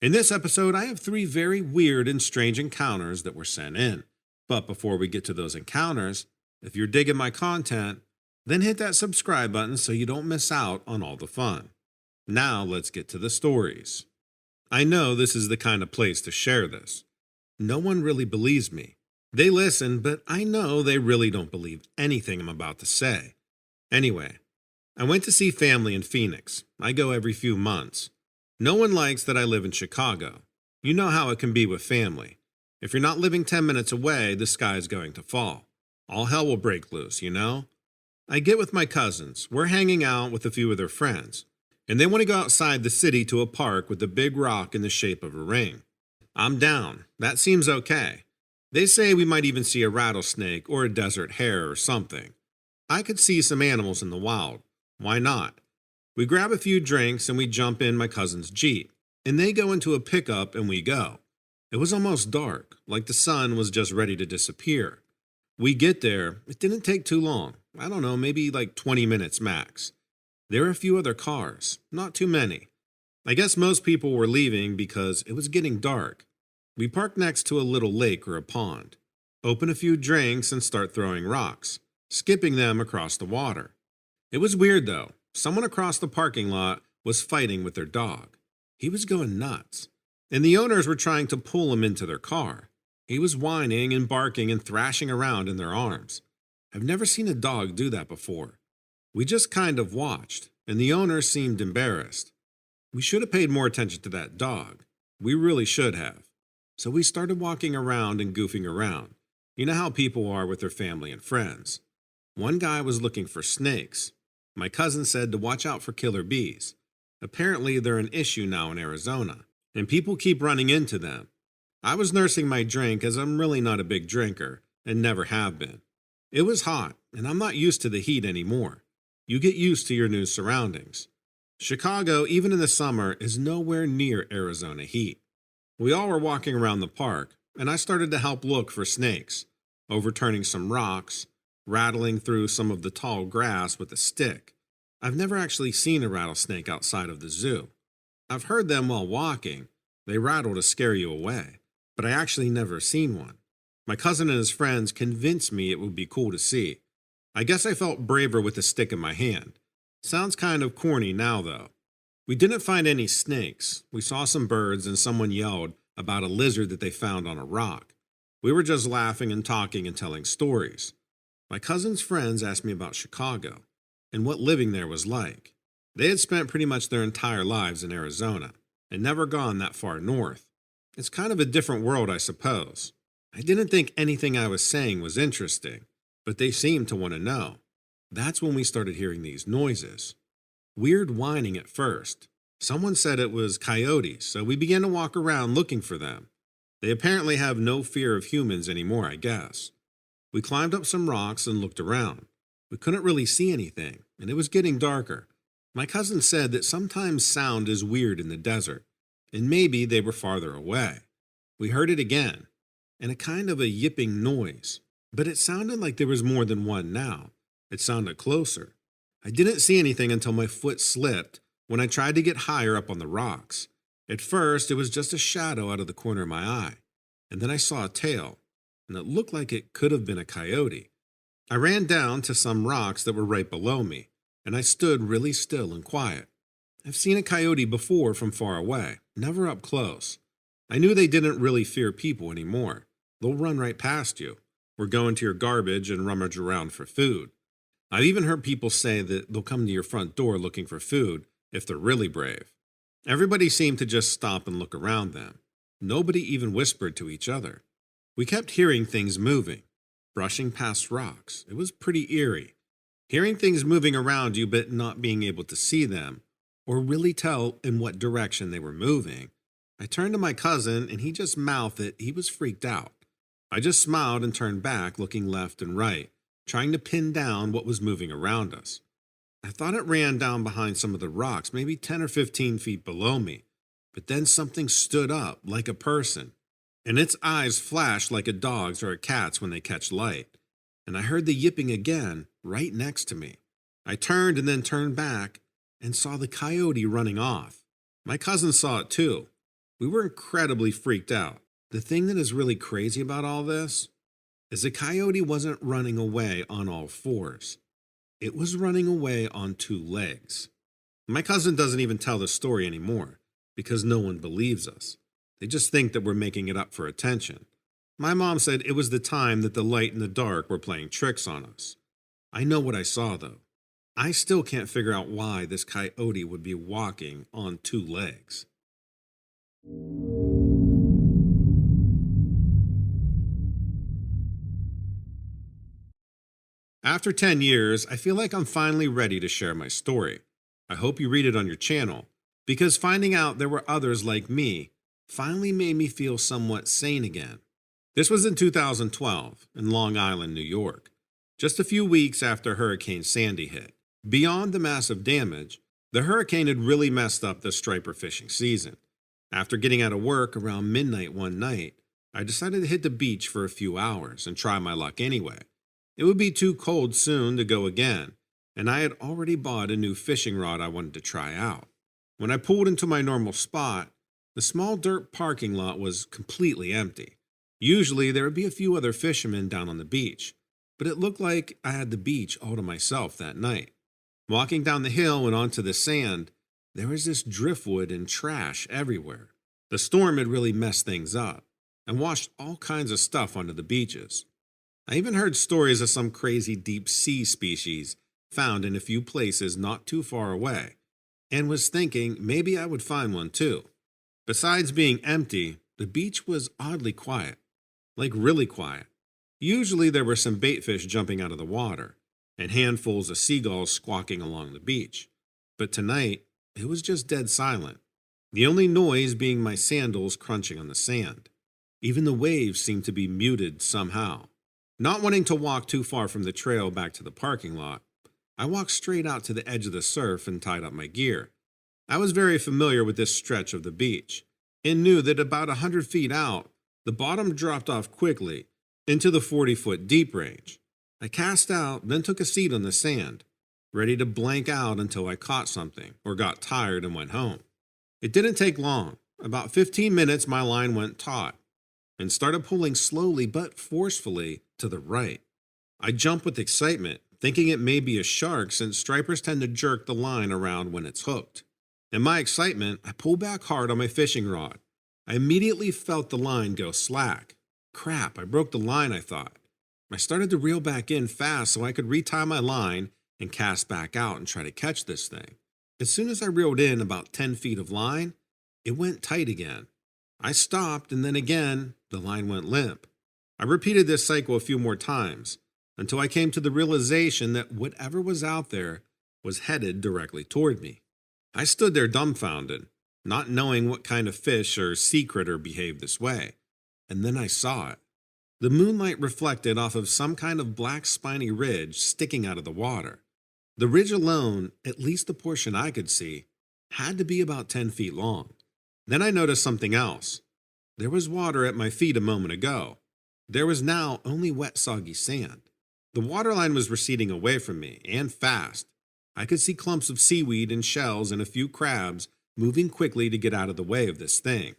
In this episode, I have 3 very weird and strange encounters that were sent in. But before we get to those encounters, if you're digging my content, then hit that subscribe button so you don't miss out on all the fun. Now let's get to the stories. I know this is the kind of place to share this. No one really believes me. They listen, but I know they really don't believe anything I'm about to say. Anyway, I went to see family in Phoenix. I go every few months. No one likes that I live in Chicago. You know how it can be with family. If you're not living 10 minutes away, the sky is going to fall. All hell will break loose, you know? I get with my cousins. We're hanging out with a few of their friends, and they want to go outside the city to a park with a big rock in the shape of a ring. I'm down. That seems okay. They say we might even see a rattlesnake or a desert hare or something. I could see some animals in the wild. Why not? We grab a few drinks and we jump in my cousin's Jeep, and they go into a pickup and we go. It was almost dark, like the sun was just ready to disappear. We get there. It didn't take too long. I don't know, maybe like 20 minutes max. There were a few other cars, not too many. I guess most people were leaving because it was getting dark. We park next to a little lake or a pond, open a few drinks and start throwing rocks, skipping them across the water. It was weird though. Someone across the parking lot was fighting with their dog. He was going nuts, and the owners were trying to pull him into their car. He was whining and barking and thrashing around in their arms. I've never seen a dog do that before. We just kind of watched, and the owner seemed embarrassed. We should have paid more attention to that dog. We really should have. So we started walking around and goofing around. You know how people are with their family and friends. One guy was looking for snakes. My cousin said to watch out for killer bees. Apparently, they're an issue now in Arizona, and people keep running into them. I was nursing my drink as I'm really not a big drinker and never have been. It was hot, and I'm not used to the heat anymore. You get used to your new surroundings. Chicago, even in the summer, is nowhere near Arizona heat. We all were walking around the park, and I started to help look for snakes, overturning some rocks, rattling through some of the tall grass with a stick. I've never actually seen a rattlesnake outside of the zoo. I've heard them while walking. They rattle to scare you away, but I actually never seen one. My cousin and his friends convinced me it would be cool to see. I guess I felt braver with a stick in my hand. Sounds kind of corny now though. We didn't find any snakes. We saw some birds and someone yelled about a lizard that they found on a rock. We were just laughing and talking and telling stories. My cousin's friends asked me about Chicago and what living there was like. They had spent pretty much their entire lives in Arizona and never gone that far north. It's kind of a different world, I suppose. I didn't think anything I was saying was interesting, but they seemed to want to know. That's when we started hearing these noises. Weird whining at first. Someone said it was coyotes, so we began to walk around looking for them. They apparently have no fear of humans anymore, I guess. We climbed up some rocks and looked around. We couldn't really see anything, and it was getting darker. My cousin said that sometimes sound is weird in the desert, and maybe they were farther away. We heard it again, and a kind of a yipping noise, but it sounded like there was more than one now. It sounded closer. I didn't see anything until my foot slipped when I tried to get higher up on the rocks. At first, it was just a shadow out of the corner of my eye, and then I saw a tail, and it looked like it could have been a coyote. I ran down to some rocks that were right below me, and I stood really still and quiet. I've seen a coyote before from far away, never up close. I knew they didn't really fear people anymore. They'll run right past you, or go into your garbage and rummage around for food. I've even heard people say that they'll come to your front door looking for food if they're really brave. Everybody seemed to just stop and look around them. Nobody even whispered to each other. We kept hearing things moving, brushing past rocks. It was pretty eerie. Hearing things moving around you but not being able to see them, or really tell in what direction they were moving. I turned to my cousin and he just mouthed that he was freaked out. I just smiled and turned back, looking left and right, trying to pin down what was moving around us. I thought it ran down behind some of the rocks, maybe 10 or 15 feet below me, but then something stood up like a person, and its eyes flashed like a dog's or a cat's when they catch light. And I heard the yipping again, right next to me. I turned and then turned back and saw the coyote running off. My cousin saw it too. We were incredibly freaked out. The thing that is really crazy about all this is the coyote wasn't running away on all fours. It was running away on two legs. My cousin doesn't even tell the story anymore because no one believes us. They just think that we're making it up for attention. My mom said it was the time that the light and the dark were playing tricks on us. I know what I saw, though. I still can't figure out why this coyote would be walking on two legs. After 10 years, I feel like I'm finally ready to share my story. I hope you read it on your channel, because finding out there were others like me finally made me feel somewhat sane again. This was in 2012 in Long Island, New York, just a few weeks after Hurricane Sandy hit. Beyond the massive damage, the hurricane had really messed up the striper fishing season. After getting out of work around midnight one night, I decided to hit the beach for a few hours and try my luck anyway. It would be too cold soon to go again, and I had already bought a new fishing rod I wanted to try out. When I pulled into my normal spot, the small dirt parking lot was completely empty. Usually there would be a few other fishermen down on the beach, but it looked like I had the beach all to myself that night. Walking down the hill and onto the sand, there was this driftwood and trash everywhere. The storm had really messed things up and washed all kinds of stuff onto the beaches. I even heard stories of some crazy deep sea species found in a few places not too far away, and was thinking maybe I would find one too. Besides being empty, the beach was oddly quiet, like really quiet. Usually there were some baitfish jumping out of the water, and handfuls of seagulls squawking along the beach. But tonight, it was just dead silent, the only noise being my sandals crunching on the sand. Even the waves seemed to be muted somehow. Not wanting to walk too far from the trail back to the parking lot, I walked straight out to the edge of the surf and tied up my gear. I was very familiar with this stretch of the beach and knew that about 100 feet out, the bottom dropped off quickly into the 40-foot deep range. I cast out, then took a seat on the sand, ready to blank out until I caught something or got tired and went home. It didn't take long. About 15 minutes, my line went taut and started pulling slowly but forcefully to the right. I jumped with excitement, thinking it may be a shark since stripers tend to jerk the line around when it's hooked. In my excitement, I pulled back hard on my fishing rod. I immediately felt the line go slack. Crap, I broke the line, I thought. I started to reel back in fast so I could retie my line and cast back out and try to catch this thing. As soon as I reeled in about 10 feet of line, it went tight again. I stopped, and then again, the line went limp. I repeated this cycle a few more times until I came to the realization that whatever was out there was headed directly toward me. I stood there dumbfounded, not knowing what kind of fish or sea critter behaved this way. And then I saw it. The moonlight reflected off of some kind of black spiny ridge sticking out of the water. The ridge alone, at least the portion I could see, had to be about 10 feet long. Then I noticed something else. There was water at my feet a moment ago. There was now only wet, soggy sand. The waterline was receding away from me, and fast. I could see clumps of seaweed and shells and a few crabs moving quickly to get out of the way of this thing.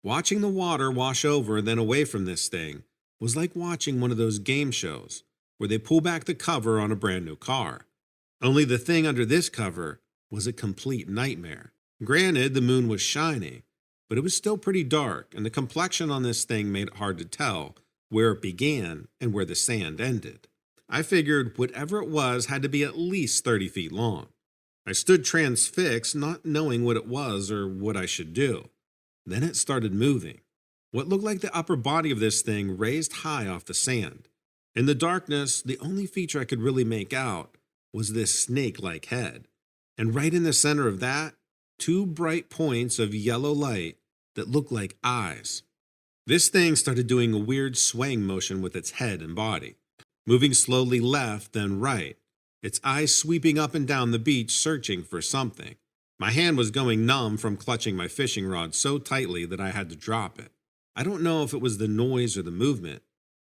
Watching the water wash over and then away from this thing was like watching one of those game shows where they pull back the cover on a brand new car. Only the thing under this cover was a complete nightmare. Granted, the moon was shining, but it was still pretty dark, and the complexion on this thing made it hard to tell where it began and where the sand ended. I figured whatever it was had to be at least 30 feet long. I stood transfixed, not knowing what it was or what I should do. Then it started moving. What looked like the upper body of this thing raised high off the sand. In the darkness, the only feature I could really make out was this snake-like head. And right in the center of that, two bright points of yellow light that looked like eyes. This thing started doing a weird swaying motion with its head and body, moving slowly left then right, its eyes sweeping up and down the beach searching for something. My hand was going numb from clutching my fishing rod so tightly that I had to drop it. I don't know if it was the noise or the movement,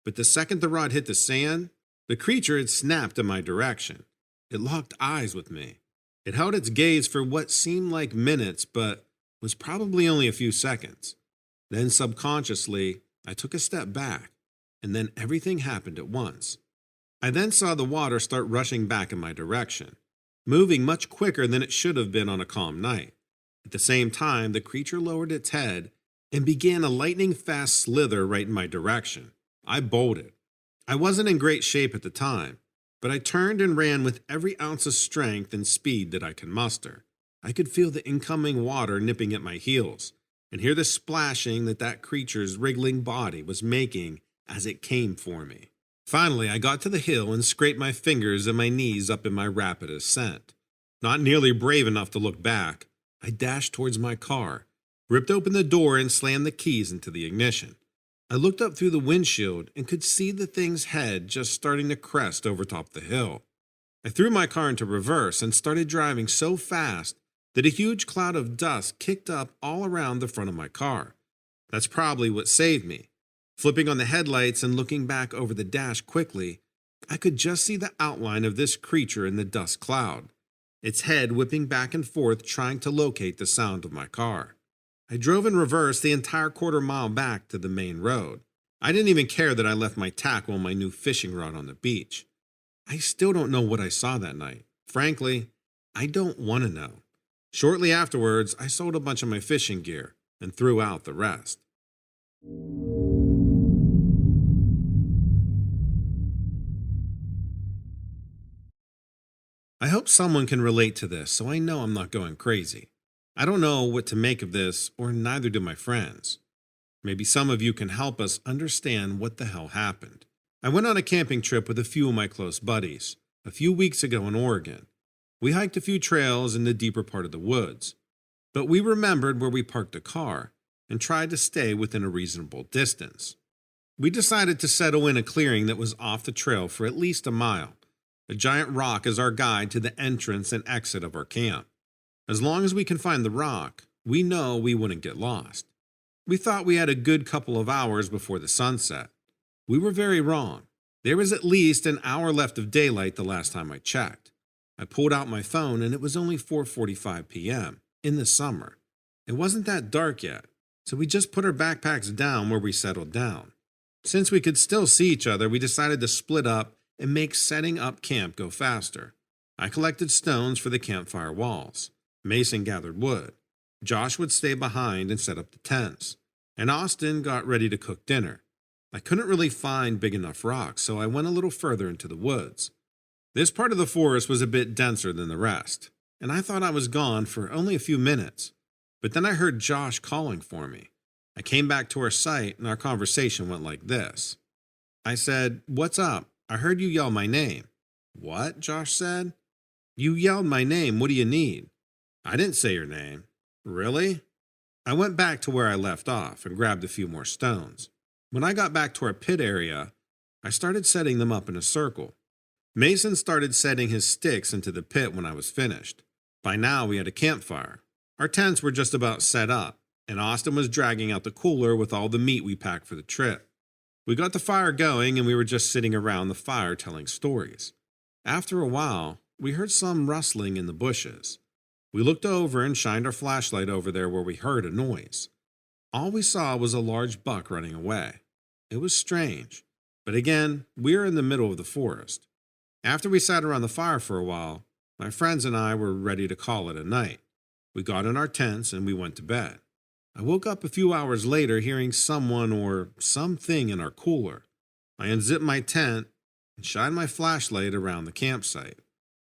but the second the rod hit the sand, the creature had snapped in my direction. It locked eyes with me. It held its gaze for what seemed like minutes, but was probably only a few seconds. Then subconsciously, I took a step back, and then everything happened at once. I then saw the water start rushing back in my direction, moving much quicker than it should have been on a calm night. At the same time, the creature lowered its head and began a lightning-fast slither right in my direction. I bolted. I wasn't in great shape at the time, but I turned and ran with every ounce of strength and speed that I could muster. I could feel the incoming water nipping at my heels and hear the splashing that creature's wriggling body was making as it came for me. Finally, I got to the hill and scraped my fingers and my knees up in my rapid ascent. Not nearly brave enough to look back, I dashed towards my car, ripped open the door and slammed the keys into the ignition. I looked up through the windshield and could see the thing's head just starting to crest over top the hill. I threw my car into reverse and started driving so fast that a huge cloud of dust kicked up all around the front of my car. That's probably what saved me. Flipping on the headlights and looking back over the dash quickly, I could just see the outline of this creature in the dust cloud, its head whipping back and forth trying to locate the sound of my car. I drove in reverse the entire quarter-mile back to the main road. I didn't even care that I left my tackle and my new fishing rod on the beach. I still don't know what I saw that night. Frankly, I don't want to know. Shortly afterwards, I sold a bunch of my fishing gear and threw out the rest. I hope someone can relate to this so I know I'm not going crazy. I don't know what to make of this, or neither do my friends. Maybe some of you can help us understand what the hell happened. I went on a camping trip with a few of my close buddies a few weeks ago in Oregon. We hiked a few trails in the deeper part of the woods, but we remembered where we parked the car and tried to stay within a reasonable distance. We decided to settle in a clearing that was off the trail for at least a mile. A giant rock is our guide to the entrance and exit of our camp. As long as we can find the rock, we know we wouldn't get lost. We thought we had a good couple of hours before the sunset. We were very wrong. There was at least an hour left of daylight the last time I checked. I pulled out my phone and it was only 4:45 p.m. in the summer. It wasn't that dark yet, so we just put our backpacks down where we settled down. Since we could still see each other, we decided to split up and make setting up camp go faster. I collected stones for the campfire walls. Mason gathered wood. Josh would stay behind and set up the tents. And Austin got ready to cook dinner. I couldn't really find big enough rocks, so I went a little further into the woods. This part of the forest was a bit denser than the rest, and I thought I was gone for only a few minutes. But then I heard Josh calling for me. I came back to our site, and our conversation went like this. I said, "What's up? I heard you yell my name." "What?" Josh said. "You yelled my name. What do you need?" "I didn't say your name." "Really?" I went back to where I left off and grabbed a few more stones. When I got back to our pit area, I started setting them up in a circle. Mason started setting his sticks into the pit when I was finished. By now, we had a campfire. Our tents were just about set up, and Austin was dragging out the cooler with all the meat we packed for the trip. We got the fire going, and we were just sitting around the fire telling stories. After a while, we heard some rustling in the bushes. We looked over and shined our flashlight over there where we heard a noise. All we saw was a large buck running away. It was strange, but again, we were in the middle of the forest. After we sat around the fire for a while, my friends and I were ready to call it a night. We got in our tents and we went to bed. I woke up a few hours later hearing someone or something in our cooler. I unzipped my tent and shined my flashlight around the campsite.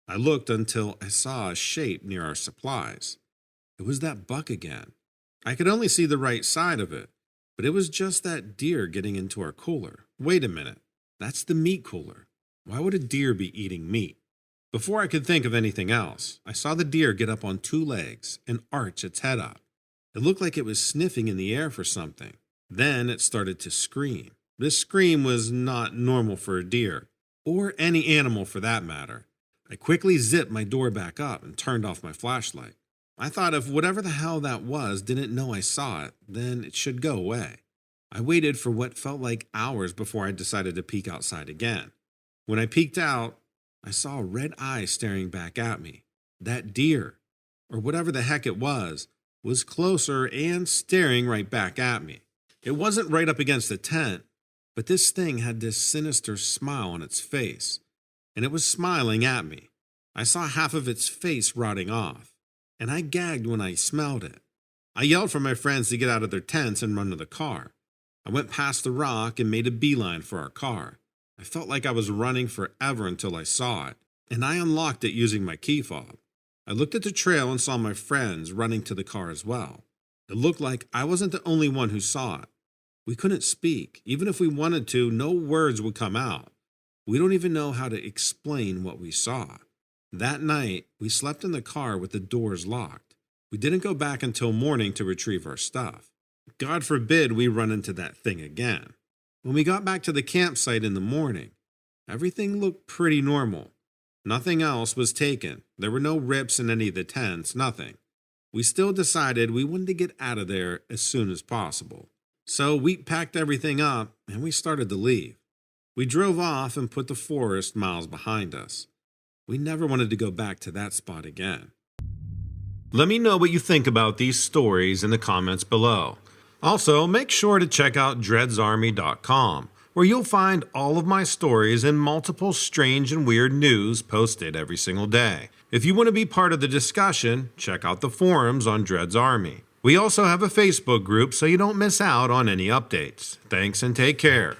I looked until I saw a shape near our supplies. It was that buck again. I could only see the right side of it, but it was just that deer getting into our cooler. Wait a minute, that's the meat cooler. Why would a deer be eating meat? Before I could think of anything else, I saw the deer get up on two legs and arch its head up. It looked like it was sniffing in the air for something. Then it started to scream. This scream was not normal for a deer, or any animal for that matter. I quickly zipped my door back up and turned off my flashlight. I thought if whatever the hell that was didn't know I saw it, then it should go away. I waited for what felt like hours before I decided to peek outside again. When I peeked out, I saw a red eye staring back at me. That deer, or whatever the heck it was was closer and staring right back at me. It wasn't right up against the tent, but this thing had this sinister smile on its face, and it was smiling at me. I saw half of its face rotting off, and I gagged when I smelled it. I yelled for my friends to get out of their tents and run to the car. I went past the rock and made a beeline for our car. I felt like I was running forever until I saw it, and I unlocked it using my key fob. I looked at the trail and saw my friends running to the car as well. It looked like I wasn't the only one who saw it. We couldn't speak. Even if we wanted to, no words would come out. We don't even know how to explain what we saw. That night, we slept in the car with the doors locked. We didn't go back until morning to retrieve our stuff. God forbid we run into that thing again. When we got back to the campsite in the morning, everything looked pretty normal. Nothing else was taken. There were no rips in any of the tents, nothing. We still decided we wanted to get out of there as soon as possible. So we packed everything up and we started to leave. We drove off and put the forest miles behind us. We never wanted to go back to that spot again. Let me know what you think about these stories in the comments below. Also, make sure to check out dreadsarmy.com, where you'll find all of my stories and multiple strange and weird news posted every single day. If you want to be part of the discussion, check out the forums on Dread's Army. We also have a Facebook group so you don't miss out on any updates. Thanks and take care.